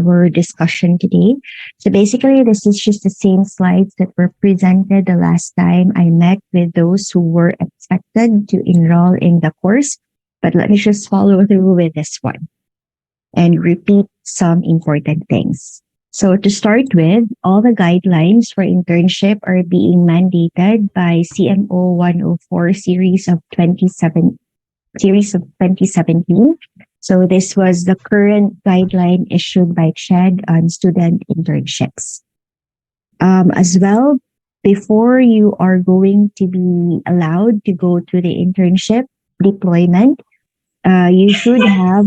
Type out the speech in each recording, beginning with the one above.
our discussion today. So basically, this is just the same slides that were presented the last time I met with those who were expected to enroll in the course. But let me just follow through with this one and repeat some important things. So to start with, all the guidelines for internship are being mandated by CMO 104 series of 2017. So this was the current guideline issued by CHED on student internships. As well, before you are going to be allowed to go to the internship deployment, you should have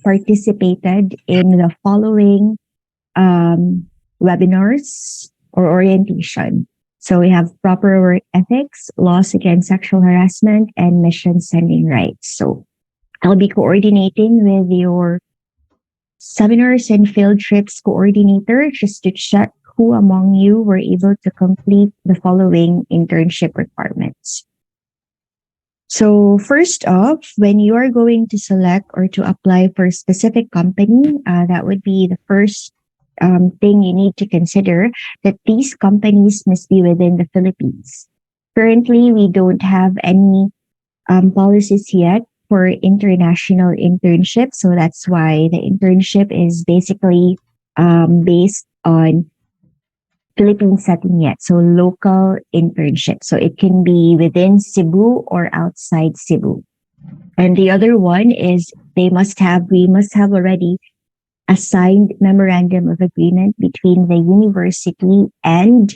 participated in the following webinars or orientation. So we have proper work ethics, laws against sexual harassment, and mission sending rights. So I'll be coordinating with your seminars and field trips coordinator just to check who among you were able to complete the following internship requirements. So first off, when you are going to select or to apply for a specific company, that would be the first thing you need to consider, that these companies must be within the Philippines. Currently, we don't have any policies yet for international internship. So that's why the internship is basically based on Philippine setting yet. So local internship. So it can be within Cebu or outside Cebu. And the other one is we must have already a signed memorandum of agreement between the university and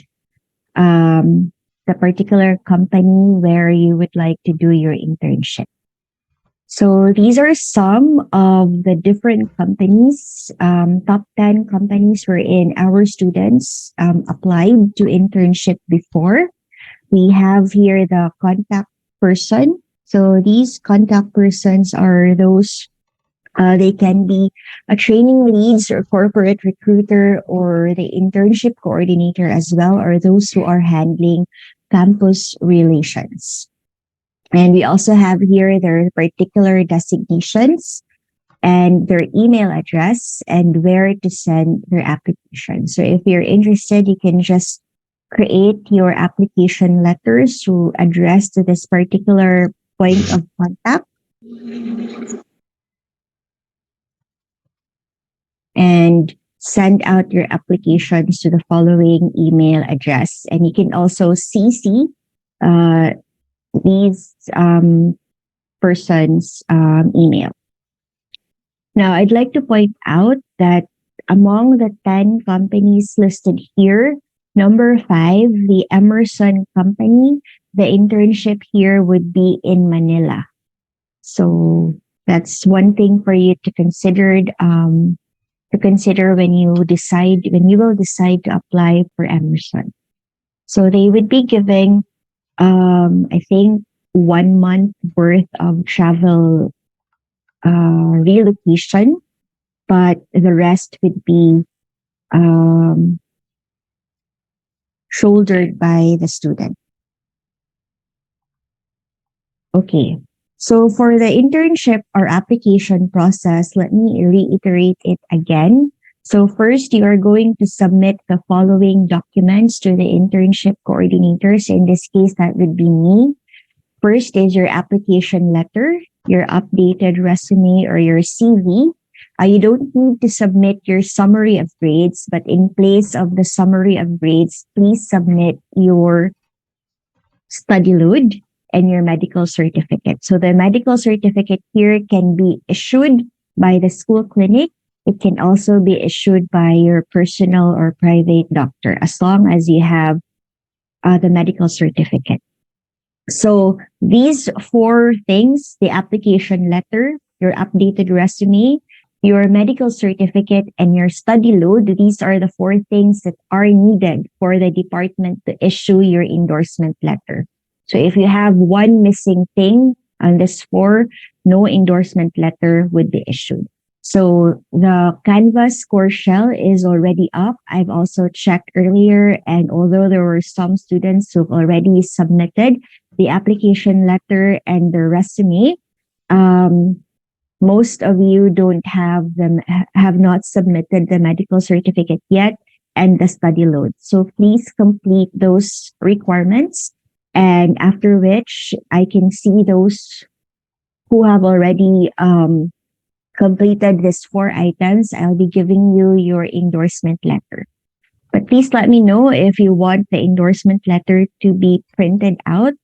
the particular company where you would like to do your internship. So these are some of the different companies, top 10 companies wherein our students applied to internship before. We have here the contact person. So these contact persons are those, they can be a training leads or corporate recruiter or the internship coordinator as well, or those who are handling campus relations. And we also have here their particular designations and their email address and where to send their application. So if you're interested, you can just create your application letters to address to this particular point of contact. And send out your applications to the following email address. And you can also CC these persons' email. Now, I'd like to point out that among the 10 companies listed here, number 5, the Emerson company, the internship here would be in Manila. So that's one thing for you to consider when you will decide to apply for Emerson. So they would be giving I think 1 month worth of travel relocation, but the rest would be shouldered by the student. Okay. So for the internship or application process, let me reiterate it again. So first, you are going to submit the following documents to the internship coordinators. In this case, that would be me. First is your application letter, your updated resume or your CV. You don't need to submit your summary of grades, but in place of the summary of grades, please submit your study load and your medical certificate. So the medical certificate here can be issued by the school clinic. It can also be issued by your personal or private doctor, as long as you have the medical certificate. So these 4 things, the application letter, your updated resume, your medical certificate, and your study load, these are the 4 things that are needed for the department to issue your endorsement letter. So if you have one missing thing on this 4, no endorsement letter would be issued. So the Canvas course shell is already up. I've also checked earlier, and although there were some students who've already submitted the application letter and the resume, most of you don't have not submitted the medical certificate yet and the study load. So please complete those requirements. And after which I can see those who have already completed these 4 items. I'll be giving you your endorsement letter. But please let me know if you want the endorsement letter to be printed out,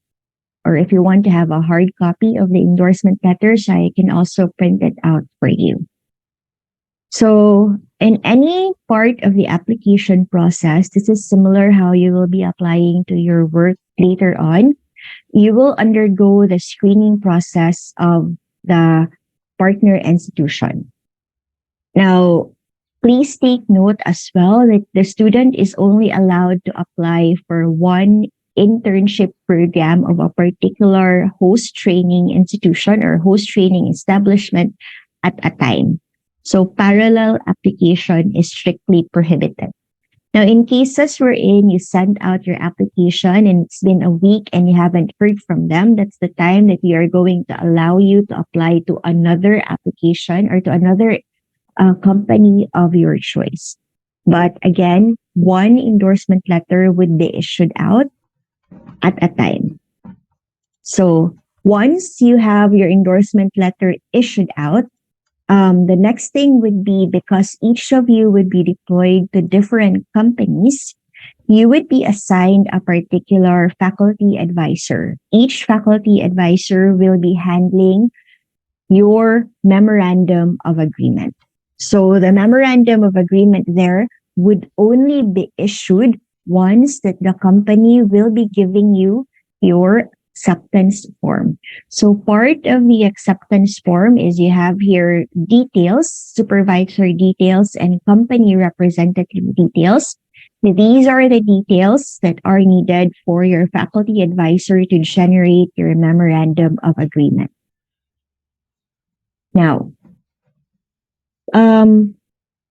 or if you want to have a hard copy of the endorsement letter, so I can also print it out for you. So in any part of the application process, this is similar how you will be applying to your work later on. You will undergo the screening process of the partner institution. Now, please take note as well that the student is only allowed to apply for one internship program of a particular host training institution or host training establishment at a time. So parallel application is strictly prohibited. Now, in cases wherein you send out your application and it's been a week and you haven't heard from them, that's the time that we are going to allow you to apply to another application or to another company of your choice. But again, one endorsement letter would be issued out at a time. So once you have your endorsement letter issued out, the next thing would be, because each of you would be deployed to different companies, you would be assigned a particular faculty advisor. Each faculty advisor will be handling your memorandum of agreement. So the memorandum of agreement there would only be issued once that the company will be giving you your acceptance form. So part of the acceptance form is you have here details, supervisor details, and company representative details. These are the details that are needed for your faculty advisor to generate your memorandum of agreement. Now,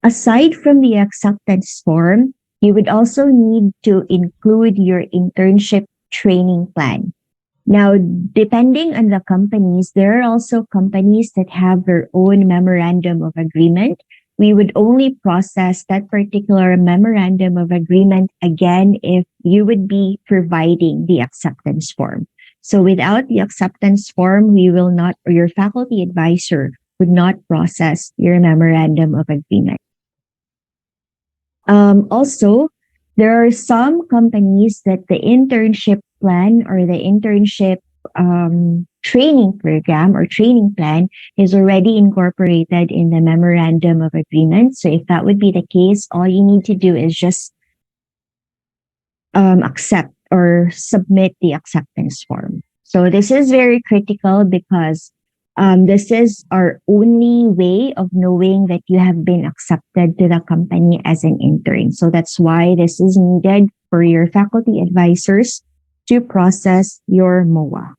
aside from the acceptance form, you would also need to include your internship training plan. Now, depending on the companies, there are also companies that have their own memorandum of agreement. We would only process that particular memorandum of agreement again if you would be providing the acceptance form. So without the acceptance form, we will not, or your faculty advisor would not process your memorandum of agreement. Also, there are some companies that the internship plan or the internship training program or training plan is already incorporated in the memorandum of agreement. So if that would be the case, all you need to do is just accept or submit the acceptance form. So this is very critical because this is our only way of knowing that you have been accepted to the company as an intern. So that's why this is needed for your faculty advisors to process your MOA.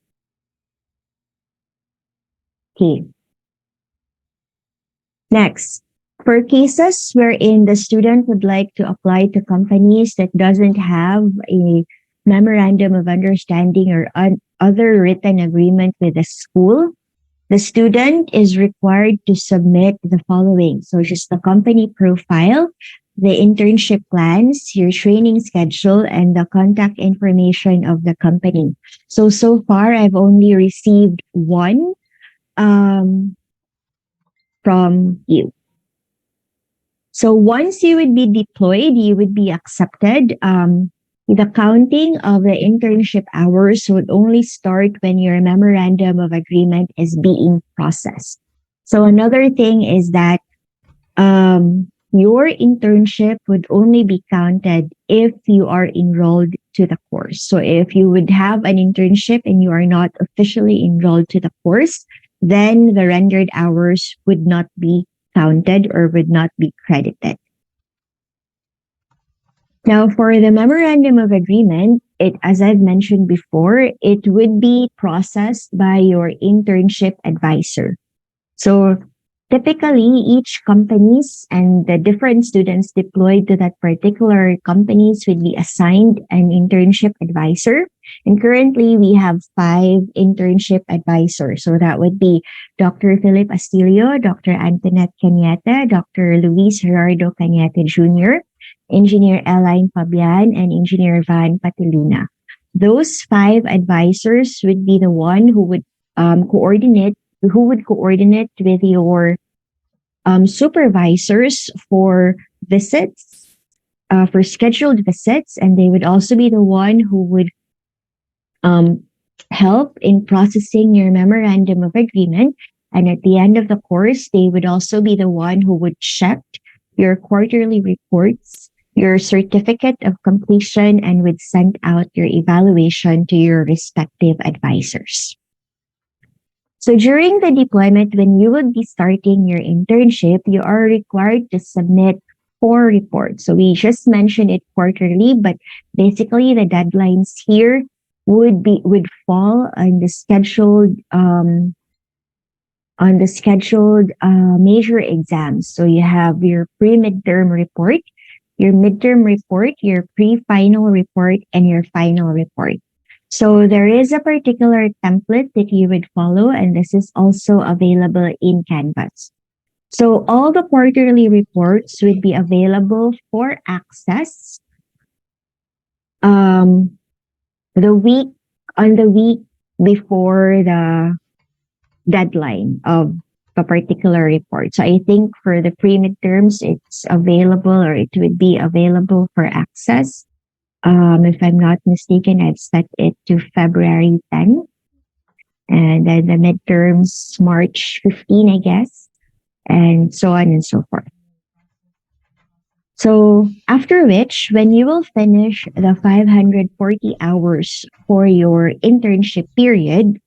Okay. Next, for cases wherein the student would like to apply to companies that doesn't have a memorandum of understanding or other written agreement with the school, the student is required to submit the following. So just the company profile, the internship plans, your training schedule, and the contact information of the company. So far, I've only received one from you. So once you would be deployed, you would be accepted. The counting of the internship hours would only start when your memorandum of agreement is being processed. So another thing is that your internship would only be counted if you are enrolled to the course. So if you would have an internship and you are not officially enrolled to the course, then the rendered hours would not be counted or would not be credited. Now, for the memorandum of agreement, as I've mentioned before, it would be processed by your internship advisor. So typically, each companies and the different students deployed to that particular companies would be assigned an internship advisor. And currently, we have five internship advisors. So that would be Dr. Philip Astilio, Dr. Antoinette Cañete, Dr. Luis Gerardo Cañete Jr., Engineer Elaine Fabian, and Engineer Van Patiluna. Those five advisors would be the one who would coordinate with your supervisors for visits, for scheduled visits, and they would also be the one who would um, help in processing your memorandum of agreement. And at the end of the course, they would also be the one who would check your quarterly reports, your certificate of completion, and would send out your evaluation to your respective advisors. So during the deployment, when you would be starting your internship, you are required to submit 4 reports. So we just mentioned it quarterly, but basically the deadlines here would fall on the scheduled major exams. So you have your pre-midterm report, your midterm report, your pre-final report, and your final report. So there is a particular template that you would follow, and this is also available in Canvas. So all the quarterly reports would be available for access the week before the deadline of a particular report. So I think for the pre-midterms, it's available, or it would be available for access. If I'm not mistaken, I've set it to February 10. And then the midterms, March 15, I guess, and so on and so forth. So after which, when you will finish the 540 hours for your internship period,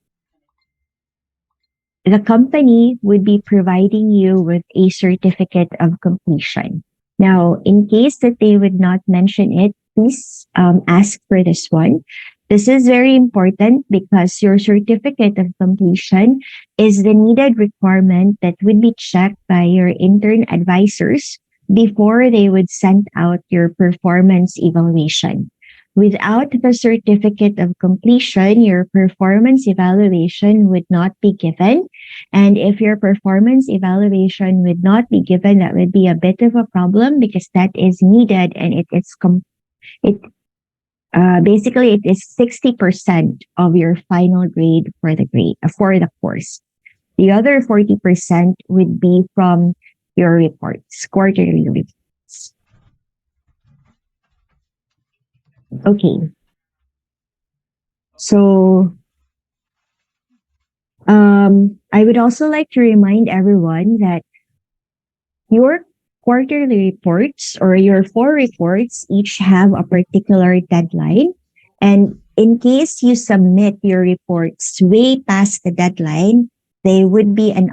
the company would be providing you with a certificate of completion. Now, in case that they would not mention it, please ask for this one. This is very important because your certificate of completion is the needed requirement that would be checked by your intern advisors before they would send out your performance evaluation. Without the certificate of completion, your performance evaluation would not be given. And if your performance evaluation would not be given, that would be a bit of a problem because that is needed, and basically it is 60% of your final grade for the course. The other 40% would be from your reports, quarterly reports. Okay. So I would also like to remind everyone that your quarterly reports, or your 4 reports, each have a particular deadline. And in case you submit your reports way past the deadline, there would be an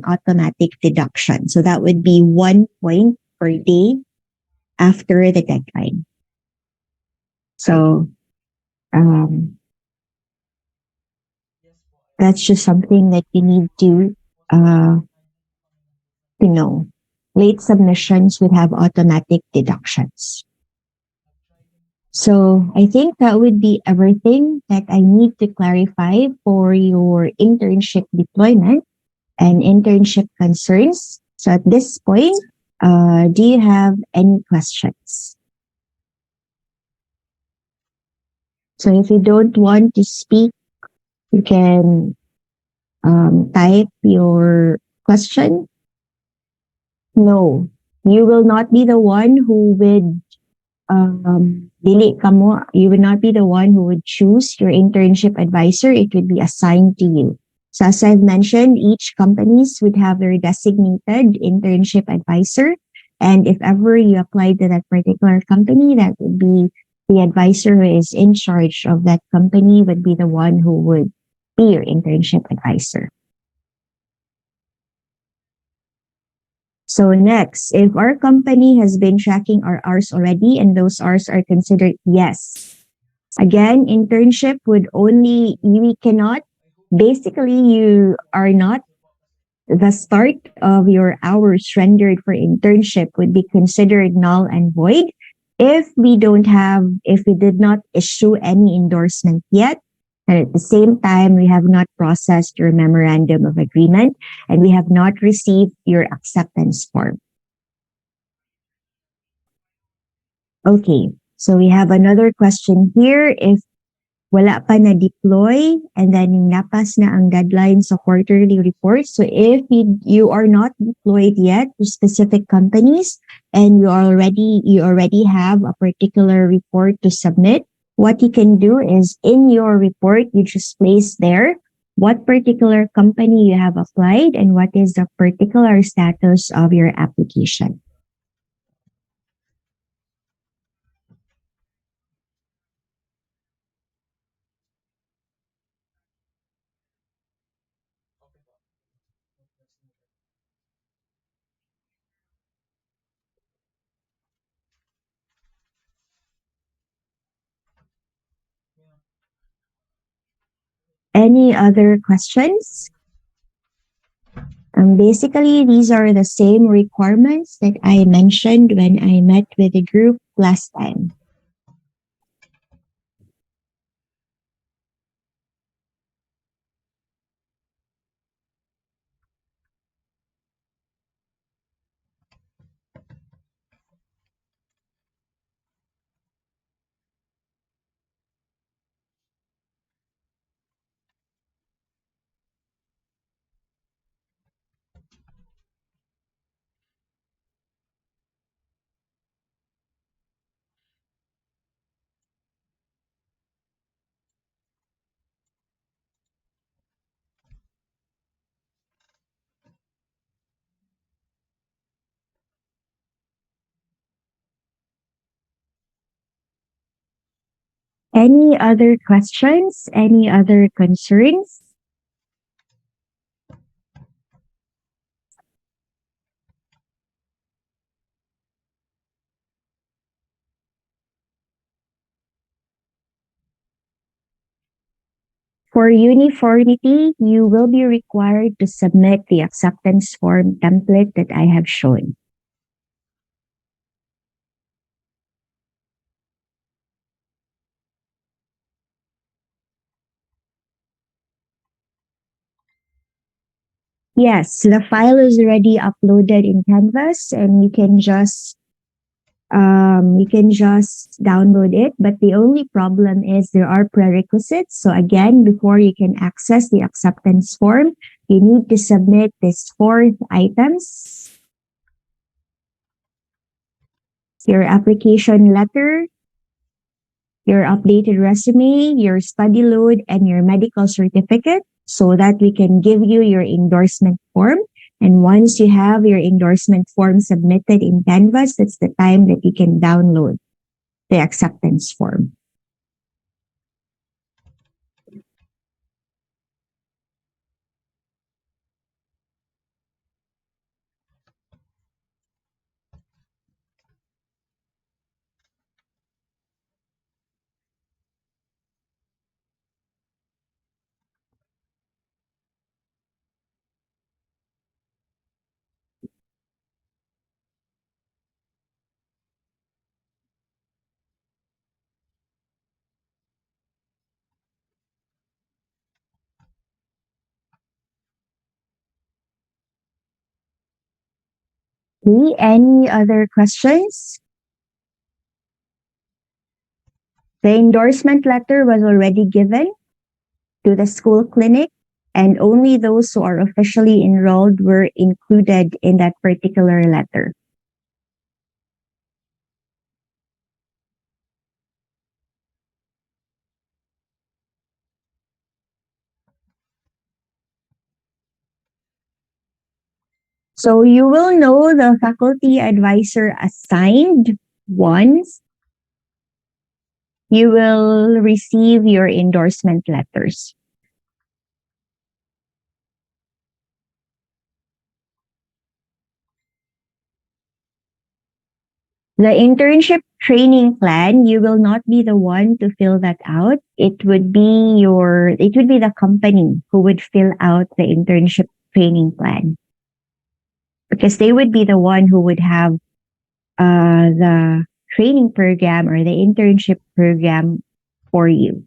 automatic deduction. So that would be 1 point per day after the deadline. So that's just something that you need to know. Late submissions would have automatic deductions. So I think that would be everything that I need to clarify for your internship deployment and internship concerns. So at this point, do you have any questions? So if you don't want to speak, you can type your question. No, you will not be the one who would you would not be the one who would choose your internship advisor. It would be assigned to you. So as I've mentioned, each companies would have their designated internship advisor. And if ever you apply to that particular company, that would be the advisor who is in charge of that company would be the one who would be your internship advisor. So next, if our company has been tracking our hours already and those hours are considered yes. Again, internship you are not, the start of your hours rendered for internship would be considered null and void. If we did not issue any endorsement yet, and at the same time, we have not processed your memorandum of agreement and we have not received your acceptance form. Okay, so we have another question here. If wala pa na-deploy and then yung napas na ang deadline sa quarterly report. So if you are not deployed yet to specific companies and you already have a particular report to submit, what you can do is in your report, you just place there what particular company you have applied and what is the particular status of your application. Any other questions? Basically, these are the same requirements that I mentioned when I met with the group last time. Any other questions? Any other concerns? For uniformity, you will be required to submit the acceptance form template that I have shown. Yes, the file is already uploaded in Canvas and you can just download it. But the only problem is there are prerequisites. So again, before you can access the acceptance form, you need to submit these 4 items: your application letter, your updated resume, your study load, and your medical certificate so that we can give you your endorsement form. And once you have your endorsement form submitted in Canvas, that's the time that you can download the acceptance form. Okay, any other questions? The endorsement letter was already given to the school clinic, and only those who are officially enrolled were included in that particular letter. So you will know the faculty advisor assigned once you will receive your endorsement letters. The internship training plan, you will not be the one to fill that out. It would be the company who would fill out the internship training plan, because they would be the one who would have the training program or the internship program for you.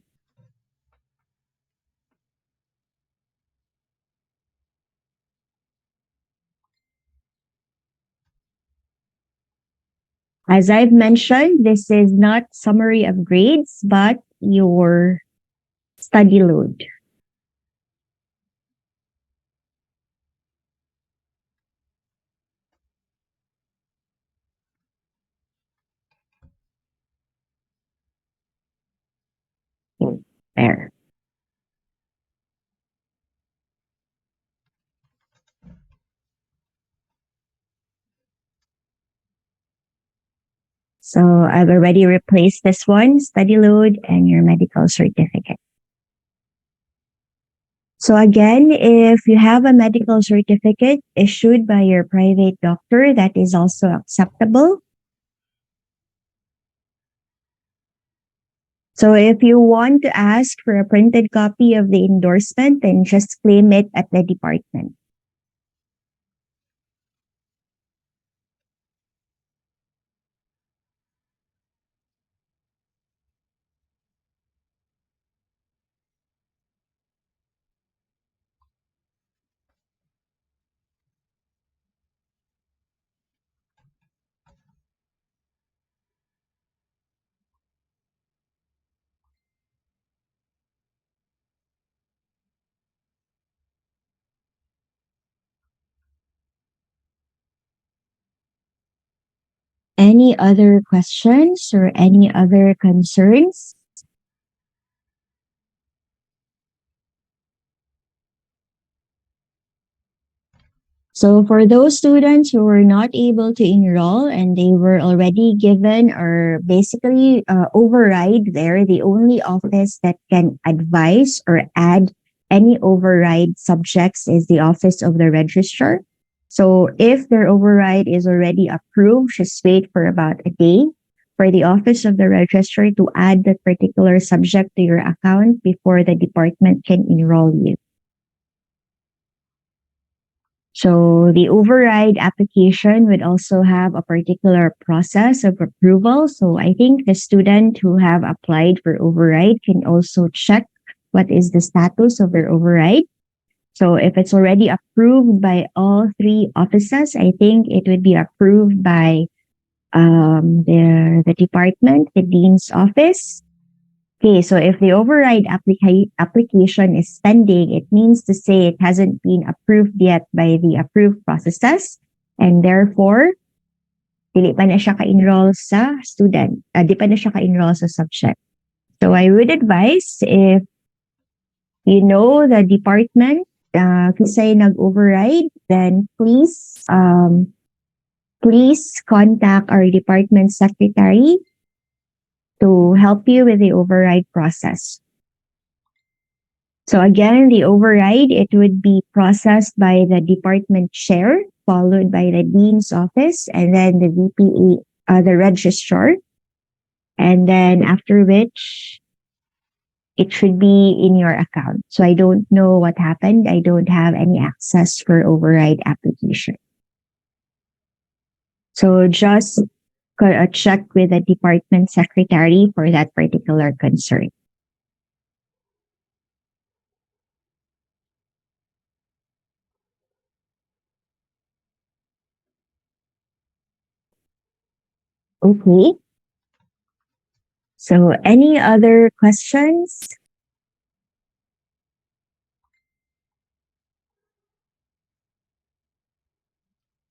As I've mentioned, this is not summary of grades, but your study load. There. So I've already replaced this one, study load and your medical certificate. So again, if you have a medical certificate issued by your private doctor, that is also acceptable. So if you want to ask for a printed copy of the endorsement, then just claim it at the department. Any other questions or any other concerns? So for those students who were not able to enroll and they were already given or basically override there, the only office that can advise or add any override subjects is the office of the registrar. So if their override is already approved, just wait for about a day for the office of the registrar to add that particular subject to your account before the department can enroll you. So the override application would also have a particular process of approval. So I think the student who have applied for override can also check what is the status of their override. So if it's already approved by all three offices, I think it would be approved by the department, the dean's office. Okay, so if the override application is pending, it means to say it hasn't been approved yet by the approved processes, and therefore, dili pa na siya ka-enroll sa student, di pa na siya ka-enroll sa subject. So I would advise if you know the department kasi nag-override, then please contact our department secretary to help you with the override process. So again, the override, it would be processed by the department chair, followed by the dean's office, and then the VPA, the registrar. And then after which, it should be in your account. So I don't know what happened. I don't have any access for override application. So just check with the department secretary for that particular concern. Okay. So any other questions?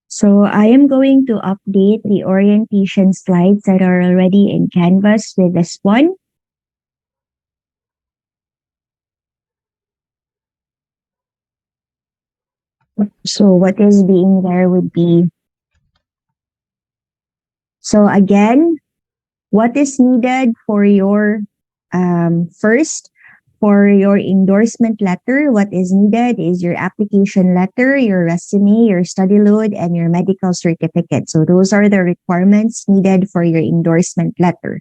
So I am going to update the orientation slides that are already in Canvas with this one. So what is being there would be, so again, what is needed for your first, for your endorsement letter, what is needed is your application letter, your resume, your study load, and your medical certificate. So those are the requirements needed for your endorsement letter.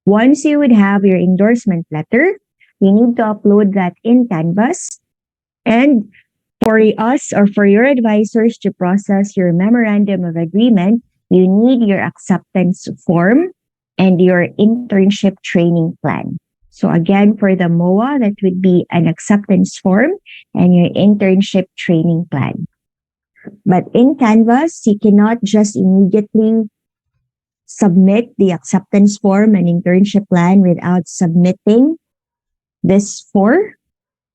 Once you would have your endorsement letter, you need to upload that in Canvas. And for us or for your advisors to process your memorandum of agreement, you need your acceptance form and your internship training plan. So again, for the MOA, that would be an acceptance form and your internship training plan. But in Canvas, you cannot just immediately submit the acceptance form and internship plan without submitting this four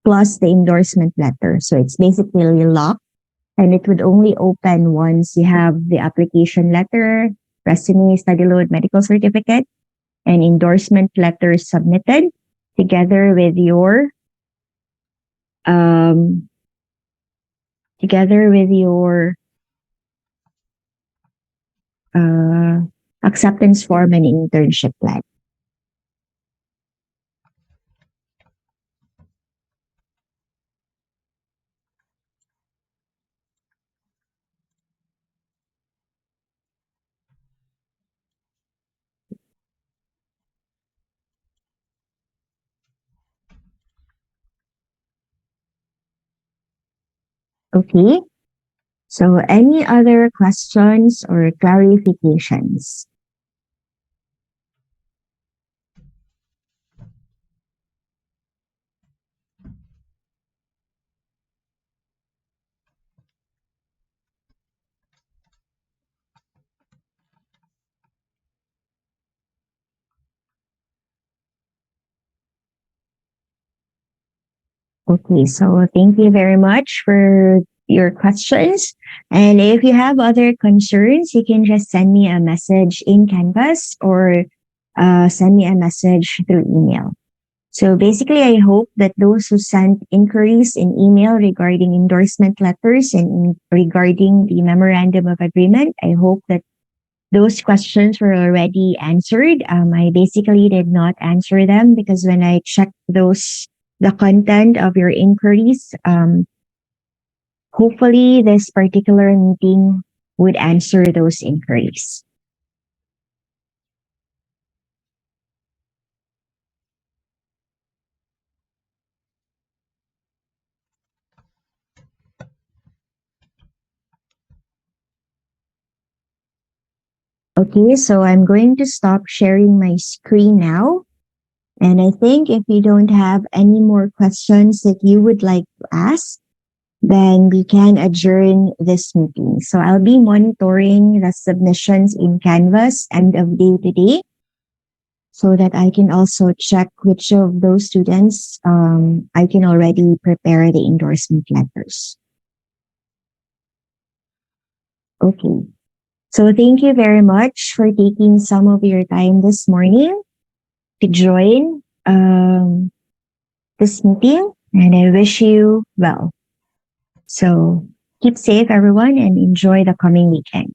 plus the endorsement letter. So it's basically locked, and it would only open once you have the application letter, resume, study load, medical certificate, and endorsement letter submitted together with your um, together with your uh, acceptance form and internship plan. Okay. So any other questions or clarifications? Okay, so thank you very much for your questions. And if you have other concerns, you can just send me a message in Canvas or send me a message through email. So basically, I hope that those who sent inquiries in email regarding endorsement letters and regarding the memorandum of agreement, I hope that those questions were already answered. I basically did not answer them because when I checked the content of your inquiries, hopefully this particular meeting would answer those inquiries. Okay, so I'm going to stop sharing my screen now. And I think if you don't have any more questions that you would like to ask, then we can adjourn this meeting. So I'll be monitoring the submissions in Canvas end of day today so that I can also check which of those students I can already prepare the endorsement letters. Okay. So thank you very much for taking some of your time this morning to join this meeting, and I wish you well. So keep safe, everyone, and enjoy the coming weekend.